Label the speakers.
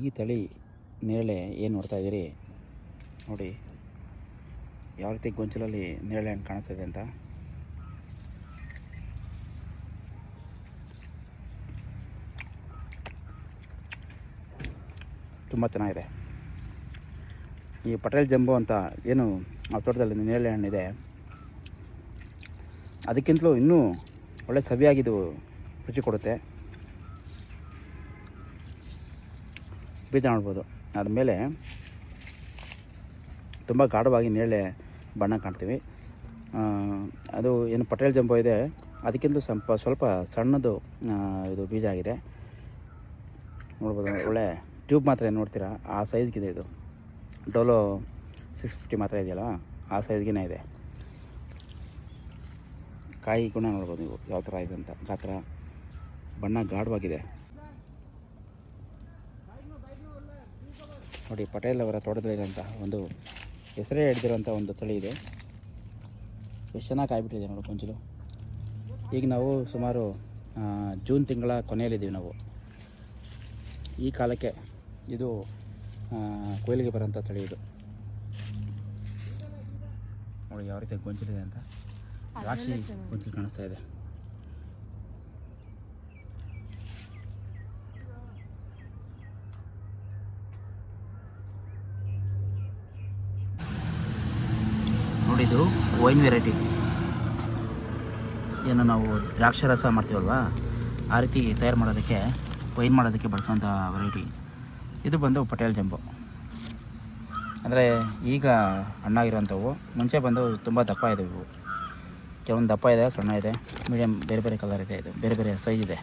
Speaker 1: ಈ ತಳಿ ನೇರಳೆ ಏನು ನೋಡ್ತಾ ಇದ್ದೀರಿ ನೋಡಿ, ಯಾವ ರೀತಿ ಗೊಂಚಲಲ್ಲಿ ನೇರಳೆ ಹಣ್ಣು ಕಾಣಿಸ್ತಿದೆ ಅಂತ. ತುಂಬ ಚೆನ್ನಾಗಿದೆ. ಈ ಪಟೇಲ್ ಜಂಬೋ ಅಂತ ಏನು ಆ ತೋಟದಲ್ಲಿ ನೇರಳೆ ಹಣ್ಣಿದೆ, ಅದಕ್ಕಿಂತಲೂ ಇನ್ನೂ ಒಳ್ಳೆ ಸವಿಯಾಗಿದ್ದು ರುಚಿ ಕೊಡುತ್ತೆ. ಬೀಜ ನೋಡ್ಬೋದು, ಆದಮೇಲೆ ತುಂಬ ಗಾಢವಾಗಿ ನೇರಳೆ ಬಣ್ಣ ಕಾಣ್ತೀವಿ. ಅದು ಏನು ಪಟೇಲ್ ಜಂಬೋ ಇದೆ, ಅದಕ್ಕಿಂತ ಸ್ವಲ್ಪ ಸಣ್ಣದು ಇದು ಬೀಜ ಆಗಿದೆ ನೋಡ್ಬೋದು. ಒಳ್ಳೆ ಟ್ಯೂಬ್ ಮಾತ್ರ ಏನು ನೋಡ್ತೀರಾ ಆ ಸೈಜ್ಗಿದೆ. ಇದು ಡೋಲೋ 650 ಮಾತ್ರ ಇದೆಯಲ್ಲ, ಆ ಸೈಜ್ಗೆ ಇದೆ. ಕಾಯಿ ಗುಣ ನೋಡ್ಬೋದು ನೀವು ಯಾವ ಥರ ಇದೆ ಅಂತ. ಗಾತ್ರ, ಬಣ್ಣ ಗಾಢವಾಗಿದೆ ನೋಡಿ. ಪಟೇಲ್ ಅವರ ತೋಟದಲ್ಲಿರೋಂಥ ಒಂದು ಹೆಸರೇ ಹಿಡಿದಿರೋಂಥ ಒಂದು ತಳಿ ಇದೆ. ಎಷ್ಟು ಚೆನ್ನಾಗಿ ಕಾಯ್ಬಿಟ್ಟಿದೆ ನೋಡಿ ಗೊಂಚಲು. ಈಗ ನಾವು ಸುಮಾರು ಜೂನ್ ತಿಂಗಳ ಕೊನೆಯಲ್ಲಿದ್ದೀವಿ ನಾವು. ಈ ಕಾಲಕ್ಕೆ ಇದು ಕೊಯ್ಲಿಗೆ ಬರೋಂಥ ತಳಿ ಇದು ನೋಡಿ. ಯಾವ ರೀತಿ ಗೊಂಚಲಿದೆ ಅಂತ, ರಾಶಿ ಗೊಂಚಲು ಕಾಣಿಸ್ತಾ ಇದೆ. ನೋಡಿ, ಇದು ವೈನ್ ವೆರೈಟಿ. ಏನು ನಾವು ದ್ರಾಕ್ಷಿ ರಸ ಮಾಡ್ತೀವಲ್ವ, ಆ ರೀತಿ ತಯಾರು ಮಾಡೋದಕ್ಕೆ, ವೈನ್ ಮಾಡೋದಕ್ಕೆ ಬಳಸುವಂಥ ವೆರೈಟಿ ಇದು. ಬಂದು ಪಟೇಲ್ ಜಂಬೋ ಅಂದರೆ ಈಗ ಹಣ್ಣಾಗಿರೋಂಥವು. ಮುಂಚೆ ಬಂದು ತುಂಬ ದಪ್ಪ ಇದೆ ಇವು. ಕೆಲವೊಂದು ದಪ್ಪ ಇದೆ, ಸಣ್ಣ ಇದೆ, ಮೀಡಿಯಮ್, ಬೇರೆ ಬೇರೆ ಕಲರ್ ಇದೆ. ಇದು ಬೇರೆ ಬೇರೆ ಸೈಜ್ ಇದೆ.